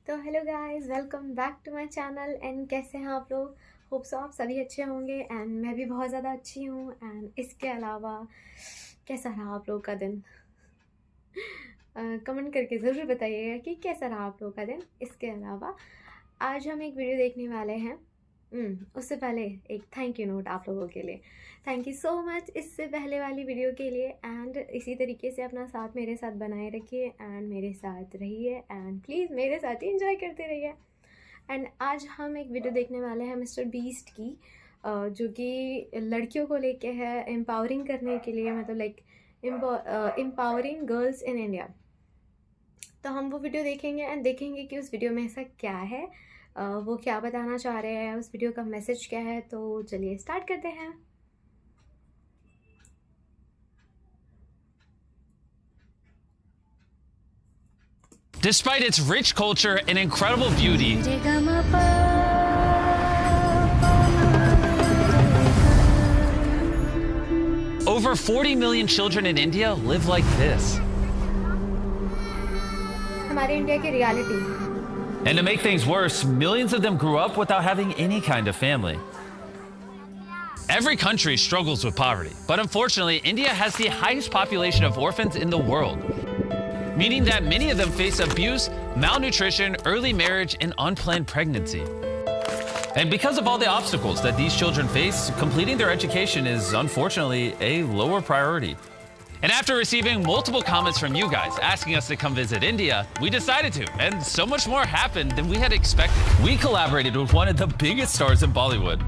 तो hello guys, welcome back to my channel. And कैसे हैं आप लोग? होप सो आप सभी अच्छे होंगे एंड मैं भी बहुत ज़्यादा अच्छी हूँ। एंड इसके अलावा कैसा रहा आप लोग का दिन? कमेंट करके ज़रूर बताइएगा कि कैसा रहा आप लोग का दिन। इसके अलावा आज हम एक वीडियो देखने वाले हैं। उससे पहले एक थैंक यू नोट आप लोगों के लिए। थैंक यू सो मच इससे पहले वाली वीडियो के लिए। एंड इसी तरीके से अपना साथ मेरे साथ बनाए रखिए एंड मेरे साथ रहिए एंड प्लीज़ मेरे साथ ही इंजॉय करते रहिए। एंड आज हम एक वीडियो देखने वाले हैं मिस्टर बीस्ट की, जो कि लड़कियों को लेके है, एम्पावरिंग करने के लिए, मतलब like empowering girls in India. तो हम वो वीडियो देखेंगे एंड देखेंगे कि उस वीडियो में ऐसा क्या है, वो क्या बताना चाह रहे हैं, उस वीडियो का मैसेज क्या है। तो चलिए स्टार्ट करते हैं। Despite its rich culture and incredible beauty, over 40 million children in India live like this. हमारे इंडिया की reality. And to make things worse, millions of them grew up without having any kind of family. Every country struggles with poverty, but unfortunately, India has the highest population of orphans in the world, meaning that many of them face abuse, malnutrition, early marriage, and unplanned pregnancy. And because of all the obstacles that these children face, completing their education is unfortunately a lower priority. And after receiving multiple comments from you guys asking us to come visit India, we decided to, and so much more happened than we had expected. We collaborated with one of the biggest stars in Bollywood.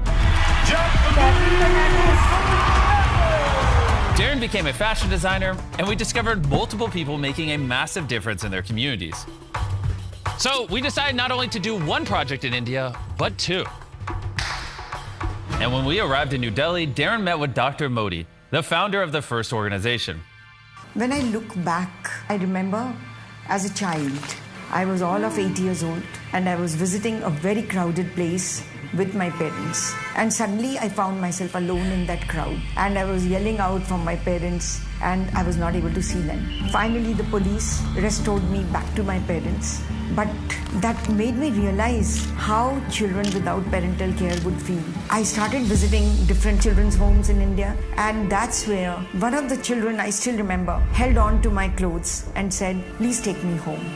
Darren became a fashion designer, and we discovered multiple people making a massive difference in their communities. So we decided not only to do one project in India, but two. And when we arrived in New Delhi, Darren met with Dr. Modi, the founder of the first organization. When I look back, I remember as a child, I was all of 8 years old and I was visiting a very crowded place with my parents. And suddenly I found myself alone in that crowd and I was yelling out from my parents and I was not able to see them. Finally, the police restored me back to my parents. But that made me realize how children without parental care would feel. I started visiting different children's homes in India, and that's where one of the children, I still remember, held on to my clothes and said, "Please take me home."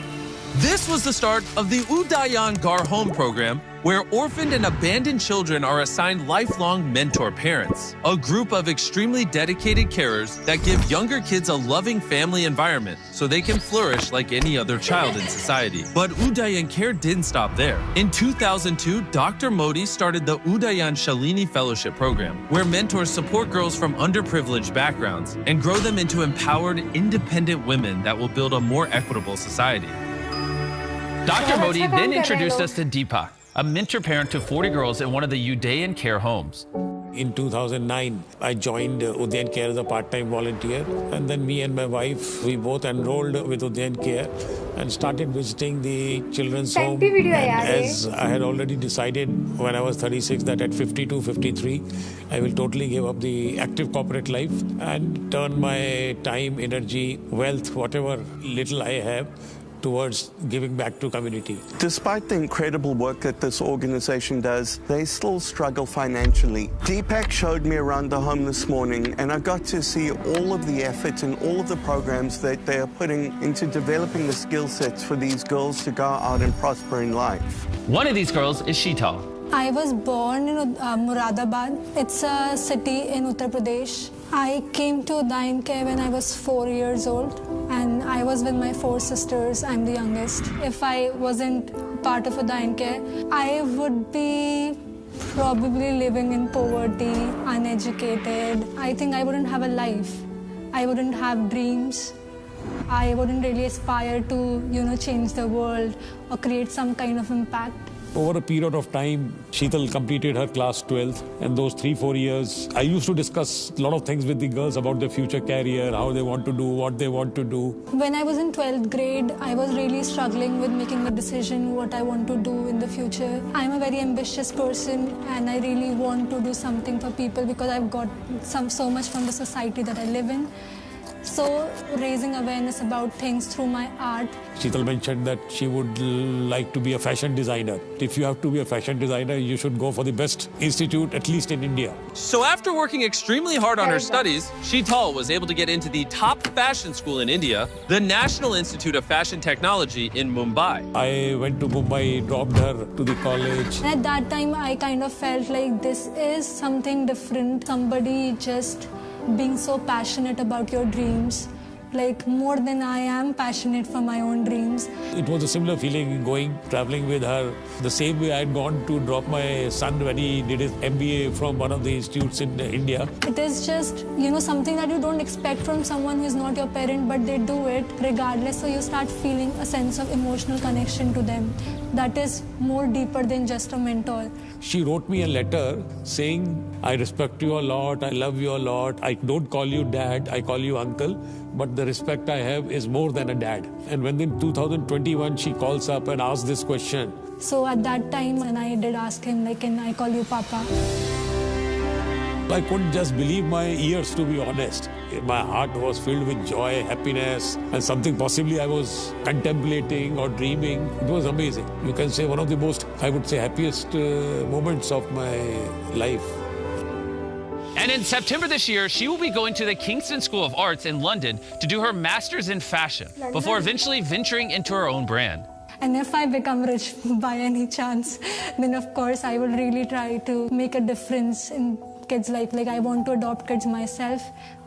This was the start of the Udayan Gar Home program, where orphaned and abandoned children are assigned lifelong mentor parents, a group of extremely dedicated carers that give younger kids a loving family environment so they can flourish like any other child in society. But Udayan Care didn't stop there. In 2002, Dr. Modi started the Udayan Shalini Fellowship Program, where mentors support girls from underprivileged backgrounds and grow them into empowered, independent women that will build a more equitable society. Dr. Modi then introduced us to Deepak, a mentor parent to 40 girls in one of the Udayan Care homes. In 2009, I joined Udayan Care as a part-time volunteer, and then me and my wife, we both enrolled with Udayan Care and started visiting the children's home. And as I had already decided when I was 36 that at 52, 53, I will totally give up the active corporate life and turn my time, energy, wealth, whatever little I have, towards giving back to community. Despite the incredible work that this organization does, they still struggle financially. Deepak showed me around the home this morning and I got to see all of the effort and all of the programs that they are putting into developing the skill sets for these girls to go out and prosper in life. One of these girls is Sheetal. I was born in Moradabad. It's a city in Uttar Pradesh. I came to Udayan Care when I was 4 years old and I was with my 4 sisters. I'm the youngest. If I wasn't part of Udayan Care, I would be probably living in poverty, uneducated. I think I wouldn't have a life. I wouldn't have dreams. I wouldn't really aspire to, change the world or create some kind of impact. Over a period of time, Sheetal completed her class 12th, and those 3-4 years, I used to discuss a lot of things with the girls about their future career, how they want to do, what they want to do. When I was in 12th grade, I was really struggling with making a decision what I want to do in the future. I'm a very ambitious person, and I really want to do something for people because I've got so much from the society that I live in. So raising awareness about things through my art. Sheetal mentioned that she would like to be a fashion designer. If you have to be a fashion designer, you should go for the best institute, at least in India. So after working extremely hard on her studies, Sheetal was able to get into the top fashion school in India, the National Institute of Fashion Technology in Mumbai. I went to Mumbai, dropped her to the college. And at that time, I kind of felt like this is something different. Somebody just being so passionate about your dreams, like more than I am passionate for my own dreams. It was a similar feeling traveling with her. The same way I had gone to drop my son when he did his MBA from one of the institutes in India. It is just, something that you don't expect from someone who is not your parent, but they do it regardless. So you start feeling a sense of emotional connection to them that is more deeper than just a mentor. She wrote me a letter saying, I respect you a lot, I love you a lot, I don't call you dad, I call you uncle, but the respect I have is more than a dad. And when in 2021 she calls up and asks this question. So at that time when I did ask him, like, can I call you Papa? I couldn't just believe my ears, to be honest. My heart was filled with joy, happiness, and something possibly I was contemplating or dreaming. It was amazing. You can say one of the most, I would say, happiest moments of my life. And in September this year, she will be going to the Kingston School of Arts in London to do her master's in fashion before eventually venturing into her own brand. And if I become rich by any chance, then of course I will really try to make a difference in kids' life. Like, I want to adopt kids myself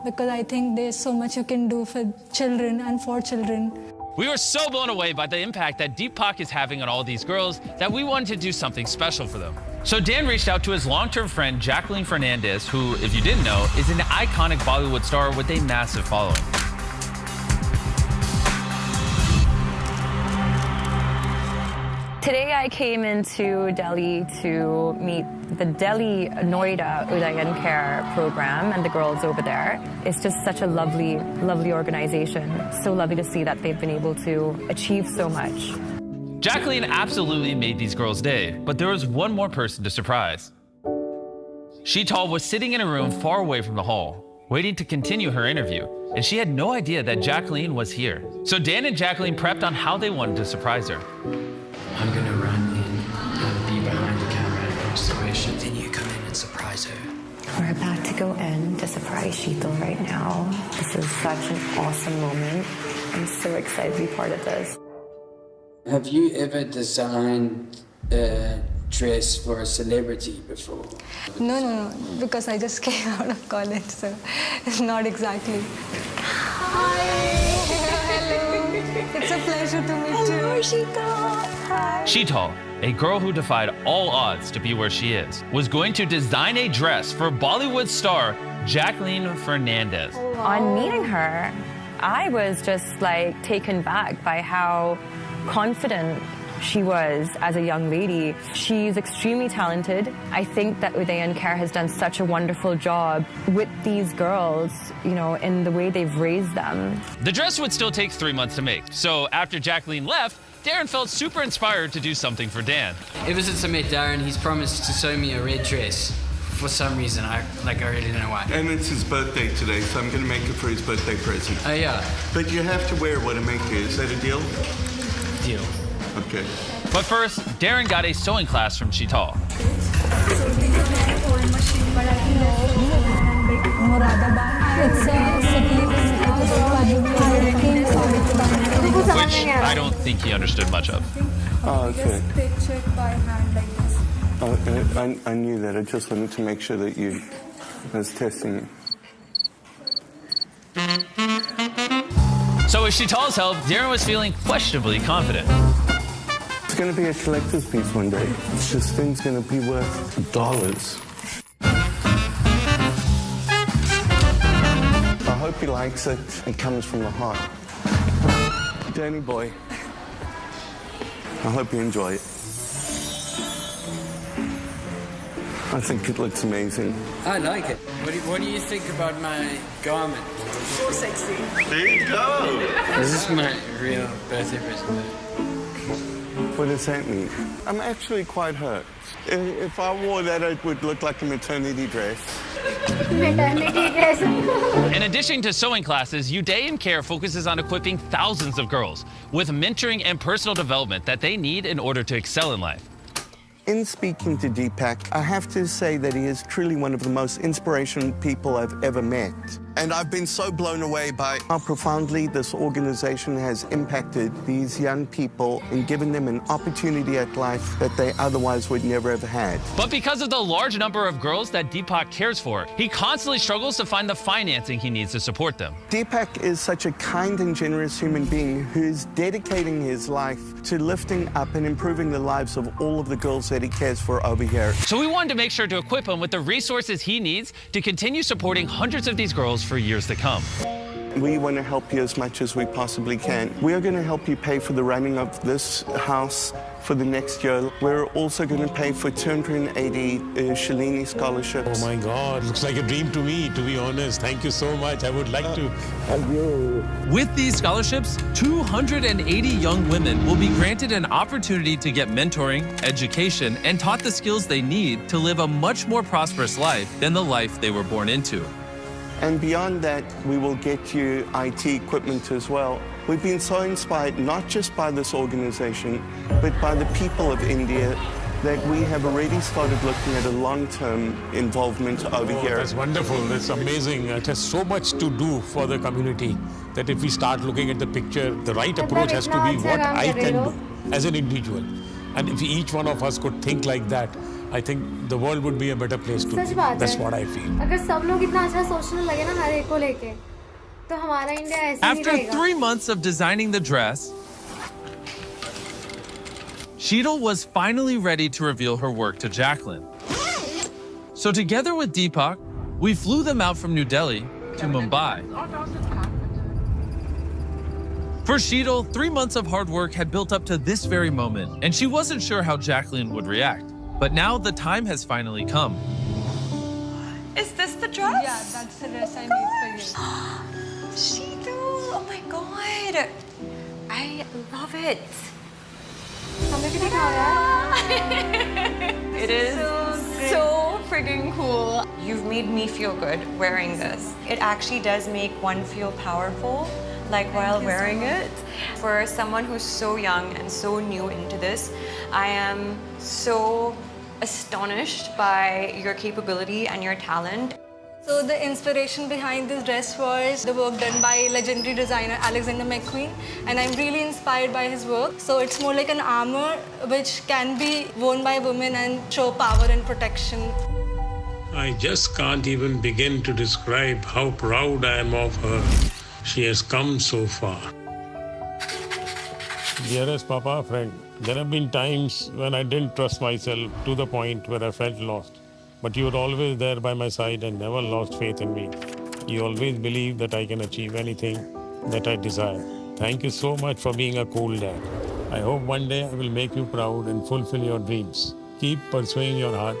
because I think there's so much you can do for children and for children. We were so blown away by the impact that Deepak is having on all these girls that we wanted to do something special for them. So Dan reached out to his long-term friend, Jacqueline Fernandez, who, if you didn't know, is an iconic Bollywood star with a massive following. Today I came into Delhi to meet the Delhi Noida Udayan Care program and the girls over there. It's just such a lovely, lovely organization. So lovely to see that they've been able to achieve so much. Jacqueline absolutely made these girls' day, but there was one more person to surprise. Sheetal was sitting in a room far away from the hall, waiting to continue her interview, and she had no idea that Jacqueline was here. So Dan and Jacqueline prepped on how they wanted to surprise her. I'm going to run in and be behind the camera and ask the questions, and you come in and surprise her. We're about to go in to surprise Sheetal right now. This is such an awesome moment. I'm so excited to be part of this. Have you ever designed a dress for a celebrity before? No, because I just came out of college, so not exactly. Hi! Hello! It's a pleasure to meet you. Hello, Sheetal! Hi! Sheetal, a girl who defied all odds to be where she is, was going to design a dress for Bollywood star Jacqueline Fernandez. On meeting her, I was just like taken back by how confident she was as a young lady. She's extremely talented. I think that Udayan Care has done such a wonderful job with these girls, in the way they've raised them. The dress would still take 3 months to make, so after Jacqueline left, Darren felt super inspired to do something for Dan. Ever since I met Darren, he's promised to sew me a red dress. For some reason, I really don't know why. And it's his birthday today, so I'm going to make it for his birthday present. Oh, yeah. But you have to wear what I make you. Is that a deal? Deal. Okay. But first, Darren got a sewing class from Sheetal. It's a city Which I don't think he understood much of. Oh, okay. Just picture it by hand like this. Oh, I knew that. I just wanted to make sure that I was testing you. So with Sheetal's help, Darren was feeling questionably confident. It's going to be a collector's piece one day. This thing's going to be worth dollars. I hope he likes it. It comes from the heart. Danny boy, I hope you enjoy it. I think it looks amazing. I like it. What do you think about my garment? So sexy. There you go. This is my real birthday present. What What does that mean? I'm actually quite hurt. If I wore that, it would look like a maternity dress. Maternity dress. In addition to sewing classes, Uday in Care focuses on equipping thousands of girls with mentoring and personal development that they need in order to excel in life. In speaking to Deepak, I have to say that he is truly one of the most inspirational people I've ever met. And I've been so blown away by how profoundly this organization has impacted these young people and given them an opportunity at life that they otherwise would never have had. But because of the large number of girls that Deepak cares for, he constantly struggles to find the financing he needs to support them. Deepak is such a kind and generous human being who is dedicating his life to lifting up and improving the lives of all of the girls that he cares for over here. So we wanted to make sure to equip him with the resources he needs to continue supporting hundreds of these girls for years to come. We want to help you as much as we possibly can. We are going to help you pay for the running of this house for the next year. We're also going to pay for 280 Shalini scholarships. Oh my God, looks like a dream to me, to be honest. Thank you so much. I would like to help you. With these scholarships, 280 young women will be granted an opportunity to get mentoring, education, and taught the skills they need to live a much more prosperous life than the life they were born into. And beyond that, we will get you IT equipment as well. We've been so inspired, not just by this organization, but by the people of India, that we have already started looking at a long-term involvement over here. That's wonderful. That's amazing. It has so much to do for the community that if we start looking at the picture, the right approach has to be what I can do as an individual. And if each one of us could think like that, I think the world would be a better place to live. That's what I feel. अगर सब लोग इतना अच्छा सोचने लगे ना हर एक को लेके, तो हमारा इंडिया ऐसे ही After रहेगा. 3 months of designing the dress, Sheetal was finally ready to reveal her work to Jacqueline. So together with Deepak, we flew them out from New Delhi to Mumbai. For Sheetal, 3 months of hard work had built up to this very moment, and she wasn't sure how Jacqueline would react. But now the time has finally come. Is this the dress? Yeah, that's the dress I made for you. Sheetal, oh my God. I love it. हमें भी दिखाओ यार. It is so freaking cool. You've made me feel good wearing this. It actually does make one feel powerful, like while wearing it. For someone who's so young and so new into this, I am so astonished by your capability and your talent. So the inspiration behind this dress was the work done by legendary designer Alexander McQueen, and I'm really inspired by his work. So it's more like an armor which can be worn by women and show power and protection. I just can't even begin to describe how proud I am of her. She has come so far. Dearest Papa, friend, there have been times when I didn't trust myself to the point where I felt lost. But you were always there by my side and never lost faith in me. You always believed that I can achieve anything that I desire. Thank you so much for being a cool dad. I hope one day I will make you proud and fulfill your dreams. Keep pursuing your heart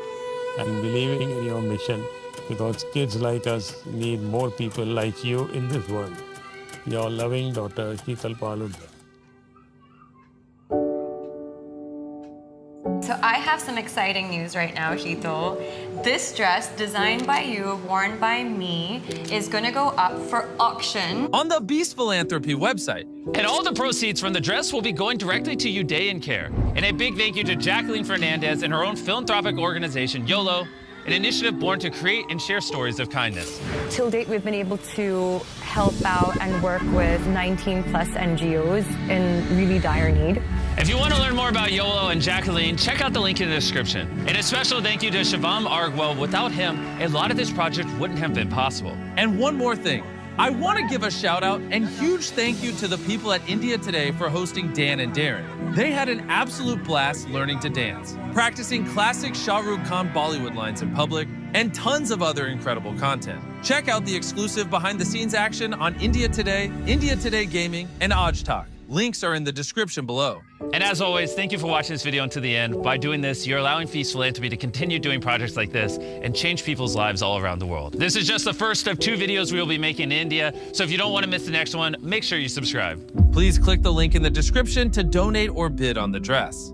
and believing in your mission, because kids like us need more people like you in this world. Your loving daughter, Sheetal Paludra. So I have some exciting news right now, Sheetal. This dress, designed by you, worn by me, is gonna go up for auction On the Beast Philanthropy website. And all the proceeds from the dress will be going directly to Uday in Care. And a big thank you to Jacqueline Fernandez and her own philanthropic organization, YOLO, an initiative born to create and share stories of kindness. Till date, we've been able to help out and work with 19 plus NGOs in really dire need. If you want to learn more about YOLO and Jacqueline, check out the link in the description. And a special thank you to Shivam Argwell. Without him, a lot of this project wouldn't have been possible. And one more thing. I want to give a shout out and huge thank you to the people at India Today for hosting Dan and Darren. They had an absolute blast learning to dance, practicing classic Shah Rukh Khan Bollywood lines in public, and tons of other incredible content. Check out the exclusive behind the scenes action on India Today Gaming, and Aj Talk. Links are in the description below. And as always, thank you for watching this video until the end. By doing this, you're allowing Feast Philanthropy to continue doing projects like this and change people's lives all around the world. This is just the first of 2 videos we will be making in India, so if you don't want to miss the next one, make sure you subscribe. Please click the link in the description to donate or bid on the dress.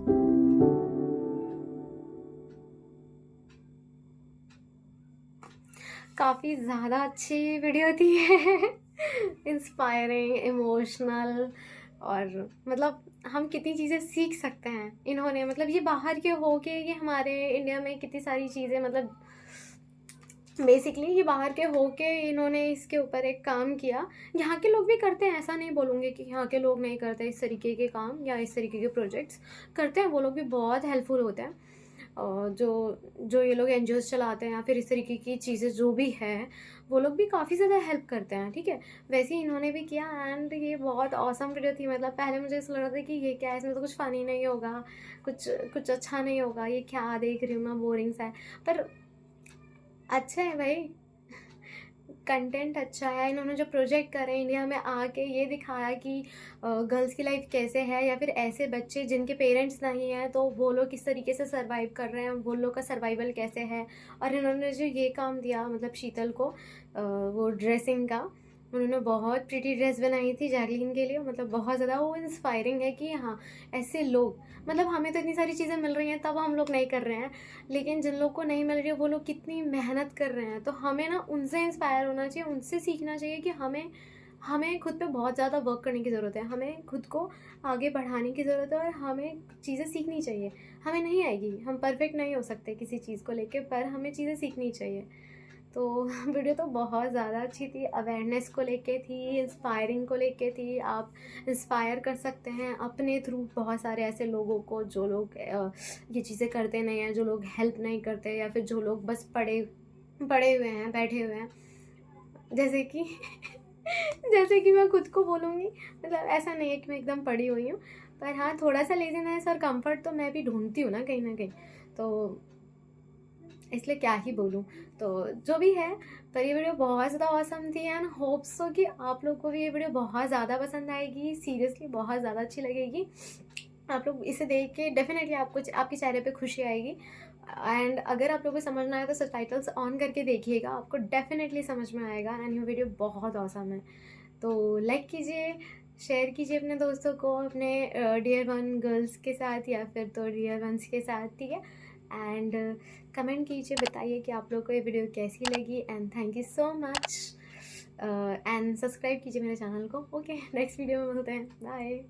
काफ़ी ज़्यादा अच्छी video थी inspiring, emotional, और मतलब हम कितनी चीज़ें सीख सकते हैं इन्होंने, मतलब ये बाहर के हो के ये हमारे इंडिया में कितनी सारी चीज़ें, मतलब बेसिकली ये बाहर के हो के इन्होंने इसके ऊपर एक काम किया। यहाँ के लोग भी करते हैं, ऐसा नहीं बोलूँगी कि यहाँ के लोग नहीं करते इस तरीके के काम या इस तरीके के प्रोजेक्ट्स, करते हैं वो लोग भी, बहुत हेल्पफुल होते हैं। और जो ये लोग NGOs चलाते हैं या फिर इस तरीके की चीज़ें जो भी है, वो लोग भी काफ़ी ज़्यादा हेल्प करते हैं, ठीक है। वैसे ही इन्होंने भी किया एंड ये बहुत ऑसम वीडियो थी। मतलब पहले मुझे ऐसा लग रहा था कि ये क्या है, इसमें तो कुछ फ़नी नहीं होगा, कुछ अच्छा नहीं होगा, ये क्या देख रही हूँ मैं, बोरिंग सा है, पर अच्छा है भाई, कंटेंट अच्छा है। इन्होंने जो प्रोजेक्ट करे इंडिया में आके ये दिखाया कि गर्ल्स की लाइफ कैसे है, या फिर ऐसे बच्चे जिनके पेरेंट्स नहीं हैं तो वो लोग किस तरीके से सर्वाइव कर रहे हैं, वो लोग का सर्वाइवल कैसे है। और इन्होंने जो ये काम दिया, मतलब शीतल को वो ड्रेसिंग का, उन्होंने बहुत प्रीटी ड्रेस बनाई थी जैकलीन के लिए, मतलब बहुत ज़्यादा वो इंस्पायरिंग है कि हाँ ऐसे लोग, मतलब हमें तो इतनी सारी चीज़ें मिल रही हैं तब हम लोग नहीं कर रहे हैं, लेकिन जिन लोग को नहीं मिल रही है वो लोग कितनी मेहनत कर रहे हैं। तो हमें ना उनसे इंस्पायर होना चाहिए, उनसे सीखना चाहिए कि हमें खुद पे बहुत ज़्यादा वर्क करने की ज़रूरत है, हमें खुद को आगे बढ़ाने की ज़रूरत है और हमें चीज़ें सीखनी चाहिए। हमें नहीं आएगी, हम परफेक्ट नहीं हो सकते किसी चीज़ को लेके, पर हमें चीज़ें सीखनी चाहिए। तो वीडियो तो बहुत ज़्यादा अच्छी थी, अवेयरनेस को लेके थी, इंस्पायरिंग को लेके थी। आप इंस्पायर कर सकते हैं अपने थ्रू बहुत सारे ऐसे लोगों को जो लोग ये चीज़ें करते नहीं हैं, जो लोग हेल्प नहीं करते, या फिर जो लोग बस पड़े हुए हैं, बैठे हुए हैं, जैसे कि मैं खुद को बोलूँगी, मतलब ऐसा नहीं है कि मैं एकदम पड़ी हुई हूँ, पर हाँ थोड़ा सा लेजीनेस और कंफर्ट तो मैं भी ढूंढती हूँ ना कहीं, तो इसलिए क्या ही बोलूँ। तो जो भी है, पर ये वीडियो बहुत ज़्यादा ऑसम थी एंड होप सो कि आप लोग को भी ये वीडियो बहुत ज़्यादा पसंद आएगी, सीरियसली बहुत ज़्यादा अच्छी लगेगी। आप लोग इसे देख के डेफिनेटली आपके चेहरे पे खुशी आएगी। एंड अगर आप लोगों को समझ ना आए तो सबटाइटल्स ऑन करके देखिएगा, आपको डेफिनेटली समझ में आएगा। एंड ये वीडियो बहुत ऑसम है, तो लाइक कीजिए, शेयर कीजिए अपने दोस्तों को, अपने डियर वन गर्ल्स के साथ या फिर तो डियर वंस के साथ, ठीक है। एंड कमेंट कीजिए, बताइए कि आप लोग को ये वीडियो कैसी लगी। And thank you so much, and subscribe कीजिए मेरे चैनल को। ओके, नेक्स्ट वीडियो में मिलते हैं, बाय।